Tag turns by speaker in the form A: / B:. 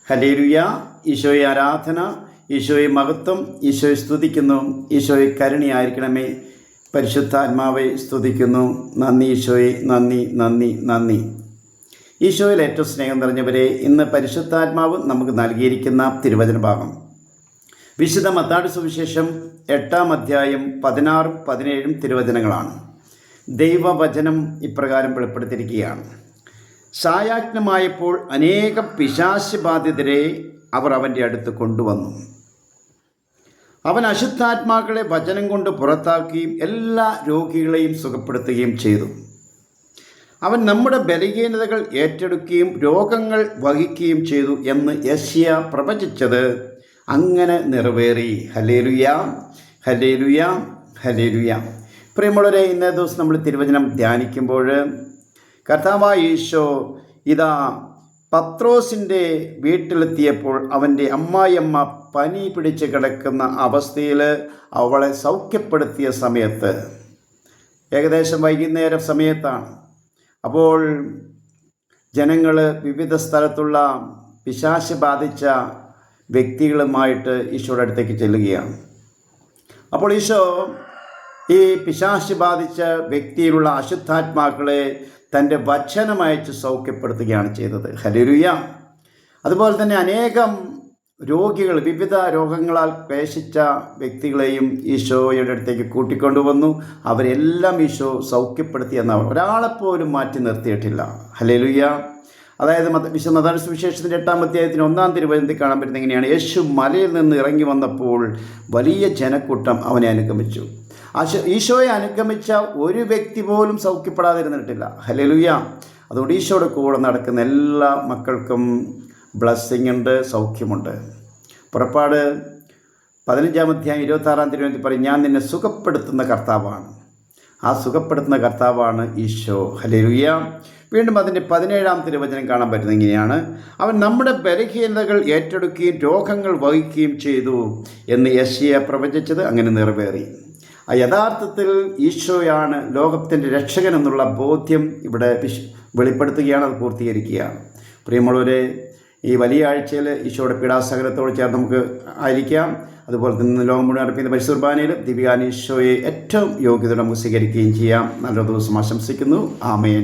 A: Hallelujah. ഈശോയെ ആരാധന, ഈശോയെ മഹത്വം, ഈശോയെ സ്തുതിക്കുന്നു. ഈശോയെ കരുണയായിരിക്കണമേ. പരിശുദ്ധാത്മാവെ സ്തുതിക്കുന്നു. നന്ദി ഈശോയെ, നന്ദി നന്ദി നന്ദി. ഈശോയിൽ ഏറ്റവും സ്നേഹം നിറഞ്ഞവരെ, ഇന്ന് പരിശുദ്ധാത്മാവ് നമുക്ക് നൽകിയിരിക്കുന്ന തിരുവചന ഭാഗം വിശുദ്ധ മത്തായി സുവിശേഷം 8-ാം അധ്യായം 16-ഉം 17-ഉം തിരുവചനങ്ങളാണ്. ദൈവവചനം ഇപ്രകാരം വെളിപ്പെടുത്തിയിരിക്കുകയാണ്. സായാജ്ഞമായപ്പോൾ അനേകം പിശാച് ബാധിതരെ അവർ അവൻ്റെ അടുത്ത് കൊണ്ടുവന്നു. അവൻ അശുദ്ധാത്മാക്കളെ വചനം കൊണ്ട് പുറത്താക്കുകയും എല്ലാ രോഗികളെയും സുഖപ്പെടുത്തുകയും ചെയ്തു. അവൻ നമ്മുടെ ബലഹീനതകൾ ഏറ്റെടുക്കുകയും രോഗങ്ങൾ വഹിക്കുകയും ചെയ്തു എന്ന് യെശയ്യാ പ്രവചിച്ചത് അങ്ങനെ നിറവേറി. Hallelujah, hallelujah, hallelujah. പ്രിയമുള്ളവരെ, ഇന്നേ ദിവസം നമ്മൾ തിരുവചനം ധ്യാനിക്കുമ്പോൾ കർത്താവായ ഈശോ ഇതാ പത്രോസിൻ്റെ വീട്ടിലെത്തിയപ്പോൾ അവൻ്റെ അമ്മായിയമ്മ പനി പിടിച്ച് കിടക്കുന്ന അവസ്ഥയിൽ അവളെ സൗഖ്യപ്പെടുത്തിയ സമയത്ത് ഏകദേശം വൈകുന്നേര സമയത്താണ്. അപ്പോൾ ജനങ്ങൾ വിവിധ സ്ഥലത്തുള്ള പിശാച് ബാധിച്ച വ്യക്തികളുമായിട്ട് ഈശോയുടെ അടുത്തേക്ക് ചെല്ലുകയാണ്. അപ്പോൾ ഈശോ ഈ പിശാച് ബാധിച്ച വ്യക്തിയിലുള്ള അശുദ്ധാത്മാക്കളെ തൻ്റെ വചനമയച്ച് സൗഖ്യപ്പെടുത്തുകയാണ് ചെയ്തത്. ഹല്ലേലൂയ. അതുപോലെ തന്നെ അനേകം രോഗികൾ, വിവിധ രോഗങ്ങളാൽ ക്ലേശിച്ച വ്യക്തികളെയും ഈശോയുടെ അടുത്തേക്ക് കൂട്ടിക്കൊണ്ടുവന്നു. അവരെല്ലാം ഈശോ സൗഖ്യപ്പെടുത്തി എന്നവർ ഒരാളെപ്പോലും മാറ്റി നിർത്തിയിട്ടില്ല. ഹല്ലേലൂയ. അതായത് വിശുദ്ധ മത്തായി സുവിശേഷത്തിൻ്റെ 8-ാം അധ്യായത്തിന് 1-ാം തിരുവചനത്തിൽ കാണാൻ പറ്റുന്നത് എങ്ങനെയാണ്? യേശു മലയിൽ നിന്ന് ഇറങ്ങി വന്നപ്പോൾ വലിയ ജനക്കൂട്ടം അവനെ അനുഗമിച്ചു. ഈശോയെ അനുഗമിച്ച ഒരു വ്യക്തി പോലും സൗഖ്യപ്പെടാതിരുന്നിട്ടില്ല. ഹല്ലേലൂയ. അതുകൊണ്ട് ഈശോയുടെ കൂടെ നടക്കുന്ന എല്ലാ മക്കൾക്കും ബ്ലെസ്സിങ് ഉണ്ട്, സൗഖ്യമുണ്ട്. പുറപ്പാട് 15-ാം അധ്യായം 26-ാം തിരുവചനത്തിൽ പറയും, ഞാൻ നിന്നെ സുഖപ്പെടുത്തുന്ന കർത്താവാണ്. ആ സുഖപ്പെടുത്തുന്ന കർത്താവാണ് ഈശോ. ഹല്ലേലൂയ. വീണ്ടും അതിൻ്റെ 17-ാം തിരുവചനം കാണാൻ പറ്റുന്നത് ഇങ്ങനെയാണ്: അവൻ നമ്മുടെ ബലഹീനതകൾ ഏറ്റെടുക്കുകയും രോഗങ്ങൾ വഹിക്കുകയും ചെയ്തു എന്ന് യെശയ്യാ പ്രവചിച്ചത് അങ്ങനെ നിറവേറി. യഥാർത്ഥത്തിൽ ഈശോയാണ് ലോകത്തിൻ്റെ രക്ഷകൻ എന്നുള്ള ബോധ്യം ഇവിടെ വെളിപ്പെടുത്തുകയാണ്, അത് പൂർത്തീകരിക്കുകയാണ്. പ്രിയമുള്ളവരെ, ഈ വലിയ ആഴ്ചയിൽ ഈശോയുടെ പീഡാസഹനത്തോട് ചേർന്ന് നമുക്ക് ആയിരിക്കാം. അതുപോലെ തന്നെ ലോകം മുഴുവൻ അർപ്പിക്കുന്ന പരിശുദ്ധ കുർബാനയിൽ ദിവ്യാന ഈശോയെ ഏറ്റവും യോഗ്യത നമുക്ക് സ്വീകരിക്കുകയും ചെയ്യാം. നല്ലൊരു ദിവസം ആശംസിക്കുന്നു. ആമേൻ.